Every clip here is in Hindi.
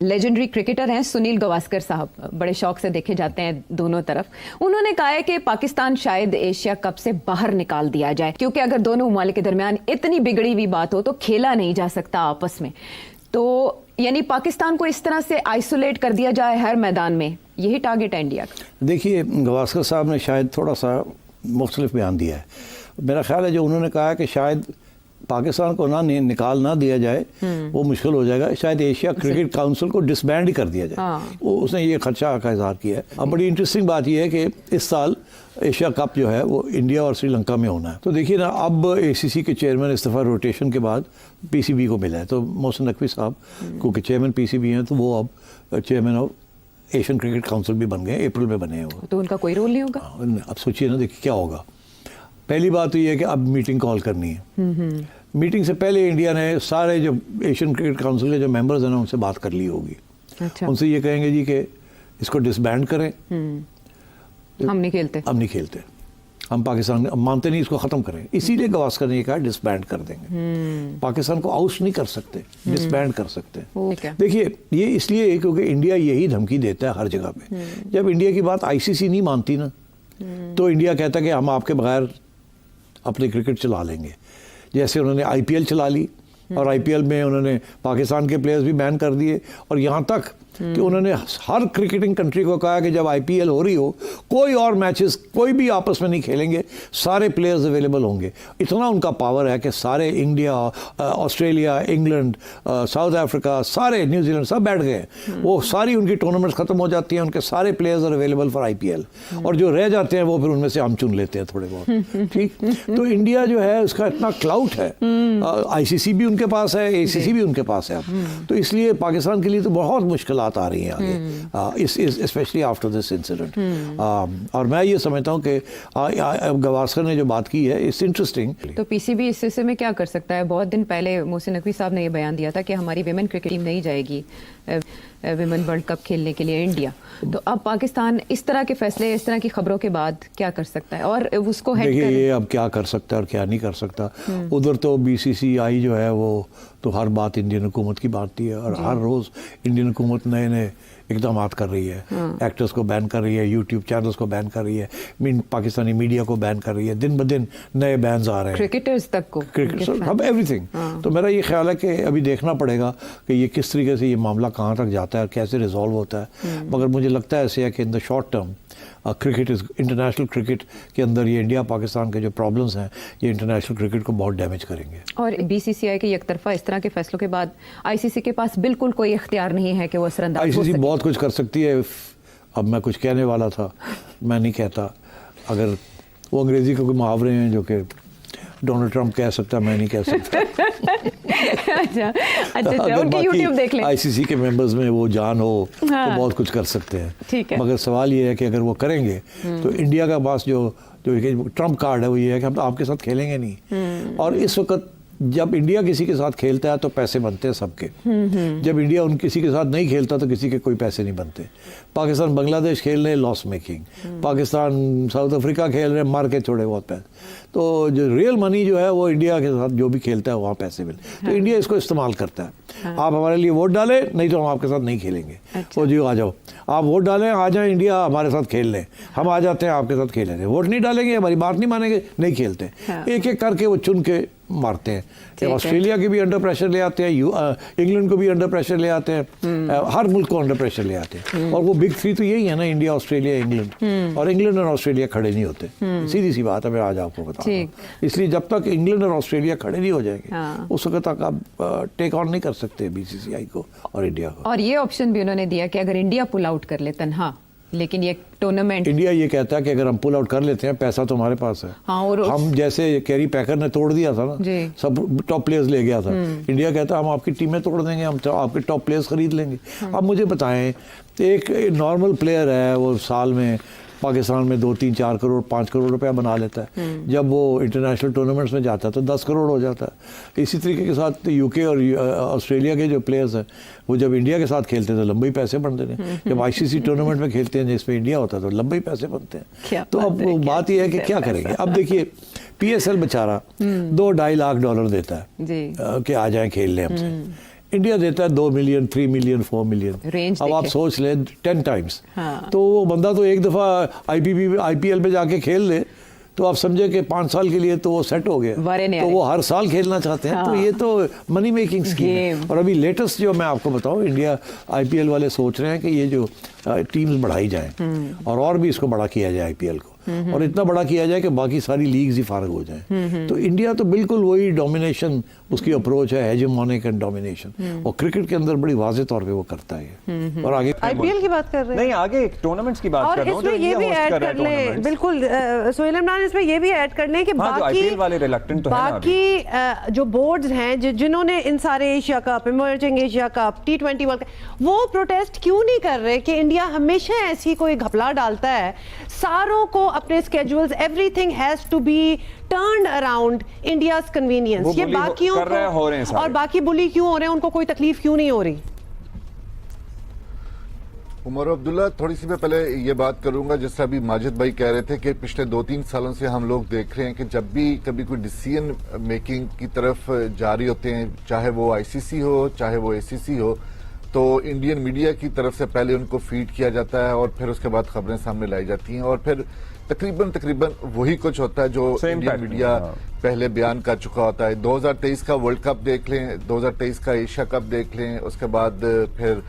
लेजेंडरी क्रिकेटर हैं सुनील गावस्कर साहब, बड़े शौक से देखे जाते हैं दोनों तरफ। उन्होंने कहा है कि पाकिस्तान शायद एशिया कप से बाहर निकाल दिया जाए, क्योंकि अगर दोनों ममालिक के दरमियान इतनी बिगड़ी हुई बात हो तो खेला नहीं जा सकता आपस में। तो यानी पाकिस्तान को इस तरह से आइसोलेट कर दिया जाए हर मैदान में, यही टारगेट है इंडिया का। देखिए, गावस्कर साहब ने शायद थोड़ा सा मुख्तलिफ बयान दिया है। मेरा ख्याल है जो उन्होंने कहा है कि शायद पाकिस्तान को निकाल ना दिया जाए वो मुश्किल हो जाएगा, शायद एशिया क्रिकेट काउंसिल को डिसबैंड ही कर दिया जाए। वो उसने ये खर्चा का इजहार किया है। अब बड़ी इंटरेस्टिंग बात यह है कि इस साल एशिया कप जो है वो इंडिया और श्रीलंका में होना है। तो देखिए ना, अब ACC के चेयरमैन इस दफ़ा रोटेशन के बाद PCB को मिला है, तो मोहसिन नकवी साहब क्योंकि चेयरमैन PCB हैं तो वो अब chairman of Asian cricket council भी बन गए, अप्रैल में बने हैं वो। तो उनका कोई रोल नहीं होगा। अब सोचिए ना, देखिए क्या होगा। पहली बात तो ये है कि अब मीटिंग कॉल करनी है। मीटिंग से पहले इंडिया ने सारे जो एशियन क्रिकेट काउंसिल के जो मेंबर्स हैं ना उनसे बात कर ली होगी। अच्छा। उनसे ये कहेंगे जी कि इसको डिसबैंड करें, हम नहीं खेलते, हम पाकिस्तान मानते नहीं, इसको ख़त्म करें। इसीलिए गावस्कर ने कहा डिसबैंड कर देंगे। पाकिस्तान को आउट नहीं कर सकते, डिसबैंड कर सकते। देखिए, ये इसलिए क्योंकि इंडिया यही धमकी देता है हर जगह पे। जब इंडिया की बात ICC नहीं मानती ना, तो इंडिया कहता है कि हम आपके बगैर अपने क्रिकेट चला लेंगे। जैसे उन्होंने IPL चला ली और IPL में उन्होंने पाकिस्तान के प्लेयर्स भी बैन कर दिए, और यहाँ तक कि उन्होंने हर क्रिकेटिंग कंट्री को कहा कि जब IPL हो रही हो कोई और मैचेस कोई भी आपस में नहीं खेलेंगे, सारे प्लेयर्स अवेलेबल होंगे। इतना उनका पावर है कि सारे India, Australia, England, south Africa, सारे न्यूजीलैंड सब बैठ गए। वो सारी उनकी टूर्नामेंट्स खत्म हो जाती हैं, उनके सारे players are available for IPL, और जो रह जाते हैं वो फिर उनमें से हम चुन लेते हैं थोड़े बहुत। ठीक, तो इंडिया जो है उसका इतना क्लाउट है, ICC भी उनके पास है, ACC भी उनके पास है। तो इसलिए पाकिस्तान के लिए तो बहुत मुश्किल आ रही हैं आगे, स्पेशली आफ्टर दिस इंसिडेंट। और मैं ये समझता हूँ कि गावस्कर ने जो बात की है इट्स इंटरेस्टिंग। तो PCB इस सिलसिले में क्या कर सकता है? बहुत दिन पहले मोहसिन नकवी साहब ने ये बयान दिया था कि हमारी विमेन क्रिकेट टीम नहीं जाएगी विमेन वर्ल्ड कप खेलने के लिए इंडिया। तो अब पाकिस्तान इस तरह के फैसले, इस तरह की खबरों के बाद क्या कर सकता है और उसको हेड देखिए ये अब क्या कर सकता है और क्या नहीं कर सकता। उधर तो BCCI जो है वो तो हर बात इंडियन हुकूमत की बात है, और हर रोज़ इंडियन हुकूमत नए नए इकदाम कर रही है। एक्टर्स को बैन कर रही है, YouTube चैनल्स को बैन कर रही है, पाकिस्तानी मीडिया को बैन कर रही है, दिन ब दिन नए बैन्स आ रहे हैं, क्रिकेटर्स तक को, सब एवरीथिंग। तो मेरा ये ख्याल है कि अभी देखना पड़ेगा कि ये किस तरीके से ये मामला कहाँ तक जाता है और कैसे रिजॉल्व होता है। मगर मुझे लगता है ऐसे है कि in the short term cricket international cricket के अंदर ये इंडिया पाकिस्तान के जो प्रॉब्लम्स हैं ये इंटरनेशनल क्रिकेट को बहुत डैमेज करेंगे। और BCCI के एकतरफा इस तरह के फैसलों के बाद ICC के पास बिल्कुल कोई इख्तियार नहीं है कि वो असरअंदाज हो ICC सके। बहुत कुछ कर सकती है। अब मैं कुछ कहने वाला था, मैं नहीं कहता। अगर वो अंग्रेजी के कोई मुहावरे हैं जो कि डोनाल्ड ट्रंप कह सकता है, मैं नहीं कह सकता। अच्छा, उनके YouTube देख लें। ICC के मेंबर्स में वो जान हो तो बहुत कुछ कर सकते हैं। ठीक है। मगर सवाल ये है कि अगर वो करेंगे तो इंडिया का पास जो ट्रंप कार्ड है वो ये है कि हम तो आपके साथ खेलेंगे नहीं। और इस वक्त जब इंडिया किसी के साथ खेलता है तो पैसे बनते हैं सबके। जब इंडिया किसी के साथ नहीं खेलता तो किसी के कोई पैसे नहीं बनते। पाकिस्तान बांग्लादेश खेल रहे loss making, Pakistan south Africa खेल रहे मार के छोड़े बहुत पैसे। तो जो रियल मनी जो है वो इंडिया के साथ जो भी खेलता है वहाँ पैसे मिले। तो इंडिया इसको इस्तेमाल करता है। आप हमारे लिए वोट डालें, नहीं तो हम आपके साथ नहीं खेलेंगे। वो जी आ जाओ, आप वोट डालें, आ जाए इंडिया हमारे साथ खेल लें, हम आ जाते हैं आपके साथ खेल लेंगे। वोट नहीं डालेंगे, हमारी बात नहीं मानेंगे, नहीं खेलते। एक एक करके वो चुन के मारते हैं। ऑस्ट्रेलिया के भी अंडर प्रेशर ले आते हैं, इंग्लैंड को भी अंडर प्रेशर ले आते हैं, हर मुल्क को अंडर प्रेशर ले आते हैं। और वो बिग थ्री तो यही है ना, इंडिया, ऑस्ट्रेलिया, इंग्लैंड। और इंग्लैंड और ऑस्ट्रेलिया खड़े नहीं होते। सीधी सी बात है, मैं आज आपको बता रहा हूं। इसलिए जब तक इंग्लैंड और ऑस्ट्रेलिया खड़े नहीं हो जाएंगे उस वक्त तक आप टेक ऑन नहीं कर सकते BCCI को और इंडिया को। और ये ऑप्शन भी उन्होंने दिया कि अगर इंडिया पुल आउट कर ले तन्हा, लेकिन ये टूर्नामेंट, इंडिया ये कहता है कि अगर हम पुल आउट कर लेते हैं पैसा तो हमारे पास है। और हम जैसे कैरी पैकर ने तोड़ दिया था ना, सब टॉप प्लेयर्स ले गया था। इंडिया कहता है हम आपकी टीमें तोड़ देंगे, हम आपके टॉप प्लेयर्स खरीद लेंगे। अब मुझे बताएं, एक नॉर्मल प्लेयर है वो साल में पाकिस्तान में 2, 3, 4 करोड़ 5 करोड़ रुपया बना लेता है। जब वो इंटरनेशनल टूर्नामेंट्स में जाता है तो 10 करोड़ हो जाता है। इसी तरीके के साथ UK और ऑस्ट्रेलिया के जो प्लेयर्स हैं वो जब इंडिया के साथ खेलते हैं तो लंबे पैसे बनते हैं। जब ICC टूर्नामेंट में खेलते हैं जिसमें इंडिया होता है तो लंबे पैसे बनते हैं। तो अब बात यह है कि क्या करेंगे। अब देखिए PSL बेचारा $2-2.5 लाख देता है कि आ जाए खेल लें हमसे। इंडिया देता है 2 मिलियन, 3 मिलियन, 4 मिलियन। रेंज अब आप देखें। सोच लें 10 टाइम्स। हाँ। तो वो बंदा तो एक दफ़ा IPL पे जाके खेल ले तो आप समझे कि 5 साल के लिए तो वो सेट हो गया। तो वो हर साल खेलना चाहते हैं। हाँ। तो ये तो मनी मेकिंग स्कीम है। और अभी लेटेस्ट जो मैं आपको बताऊं, इंडिया IPL वाले सोच रहे हैं कि ये जो टीम्स बढ़ाई जाएं और भी इसको बड़ा किया जाए IPL को, और इतना बड़ा किया जाए कि बाकी सारी लीग्स ही फारग हो जाएं। तो इंडिया तो बिल्कुल वही डोमिनेशन उसकी अप्रोच है, हेजेमोनिक एंड डोमिनेशन, और क्रिकेट के अंदर बड़ी वाज़ेह तौर पे वो करता है। और आगे IPL की बात कर रहे हैं, नहीं आगे टूर्नामेंट्स की बात और कर रहा हूं जो इसमें ये इंडिया भी होस्ट ऐड कर रहा कर है लें, टूर्नामेंट्स। बिल्कुल सोहेल इमरान, इसमें ये भी ऐड कर लें कि हाँ, जो बाकी IPL वाले reluctant तो है ना बाकी जो बोर्ड्स हैं जिन्होंने इन सारे Asia cup, emerging Asia cup, T20 world cup, वो प्रोटेस्ट क्यों नहीं कर रहे कि इंडिया हमेशा ऐसी कोई घपला डालता है, सारों को अपने schedules, everything has to be turned around India's convenience. वो ये bully बाकियों कर रहे हैं, हो रहे हैं को, सारे। और बाकी बुली क्यों हो रहे हैं, उनको कोई तकलीफ क्यों नहीं हो रही? उमर अब्दुल्ला, थोड़ी सी मैं पहले ये बात करूंगा, जैसे अभी माजिद भाई कह रहे थे कि पिछले 2-3 सालों से हम लोग देख रहे हैं कि जब भी कभी कोई डिसीजन मेकिंग की तरफ जा रही होते हैं, चाहे वो ICC हो चाहे वो ACC हो, तो इंडियन मीडिया की तरफ से पहले उनको फीड किया जाता है और फिर उसके बाद खबरें सामने लाई जाती हैं, और फिर तकरीबन वही कुछ होता है जो इंडियन pattern, मीडिया हाँ। पहले बयान कर चुका होता है। 2023 का वर्ल्ड कप देख लें, 2023 का एशिया कप देख लें, उसके बाद फिर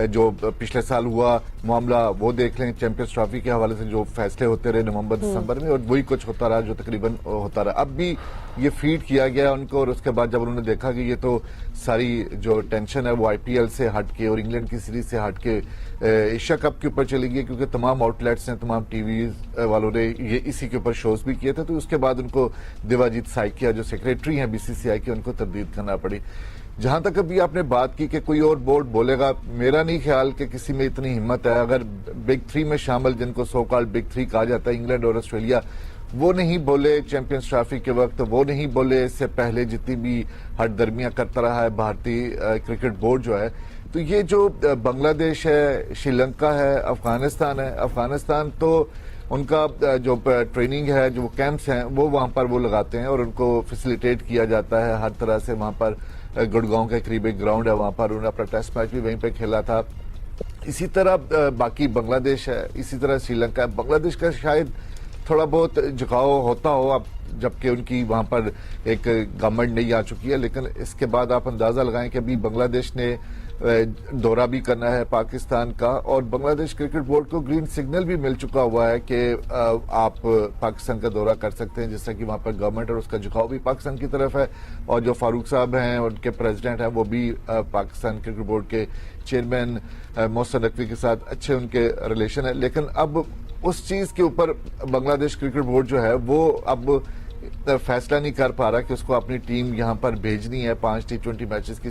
जो पिछले साल हुआ मामला वो देख लें, चैंपियंस ट्रॉफी के हवाले से जो फैसले होते रहे नवंबर दिसंबर में, और वही कुछ होता रहा जो तकरीबन होता रहा। अब भी ये फीड किया गया उनको, और उसके बाद जब उन्होंने देखा कि ये तो सारी जो टेंशन है वो IPL से हटके और इंग्लैंड की सीरीज से हटके एशिया कप के ऊपर चली गई, क्योंकि तमाम आउटलेट्स हैं, तमाम टीवी वालों ने ये इसी के ऊपर शोज भी किए थे, तो उसके बाद उनको देवाजीत साइकिया जो सेक्रेटरी हैं BCCI के, उनको तरदीद करना पड़ी। जहां तक अभी आपने बात की कि कोई और बोर्ड बोलेगा, मेरा नहीं ख्याल कि किसी में इतनी हिम्मत है। अगर बिग 3 में शामिल, जिनको सो कॉल्ड बिग 3 कहा जाता है, इंग्लैंड और ऑस्ट्रेलिया, वो नहीं बोले चैंपियंस ट्रॉफी के वक्त, वो नहीं बोले इससे पहले जितनी भी हटदर्मियां करता रहा है भारतीय क्रिकेट बोर्ड जो है, तो ये जो बांग्लादेश है, श्रीलंका है, अफगानिस्तान है, अफगानिस्तान तो उनका जो ट्रेनिंग है, जो कैंप्स हैं, वो वहां पर वो लगाते हैं और उनको फैसिलिटेट किया जाता है हर तरह से। वहां पर गुड़गांव के करीब एक ग्राउंड है, वहां पर उन्होंने अपना टेस्ट मैच भी वहीं पे खेला था। इसी तरह बाकी बांग्लादेश है, इसी तरह श्रीलंका है। बांग्लादेश का शायद थोड़ा बहुत झुकाव होता हो अब, जबकि उनकी वहां पर एक गवर्नमेंट नहीं आ चुकी है, लेकिन इसके बाद आप अंदाजा लगाएं कि अभी बांग्लादेश ने दौरा भी करना है पाकिस्तान का, और बांग्लादेश क्रिकेट बोर्ड को ग्रीन सिग्नल भी मिल चुका हुआ है कि आप पाकिस्तान का दौरा कर सकते हैं, जिससे कि वहां पर गवर्नमेंट और उसका झुकाव भी पाकिस्तान की तरफ है, और जो फारूक साहब हैं उनके प्रेसिडेंट हैं वो भी पाकिस्तान क्रिकेट बोर्ड के चेयरमैन मोहसिन नकवी के साथ अच्छे उनके रिलेशन है। लेकिन अब उस चीज के ऊपर बांग्लादेश क्रिकेट बोर्ड जो है वो अब फैसला नहीं कर पा रहा कि उसको अपनी टीम यहां पर भेजनी है 5 T20 मैचेस की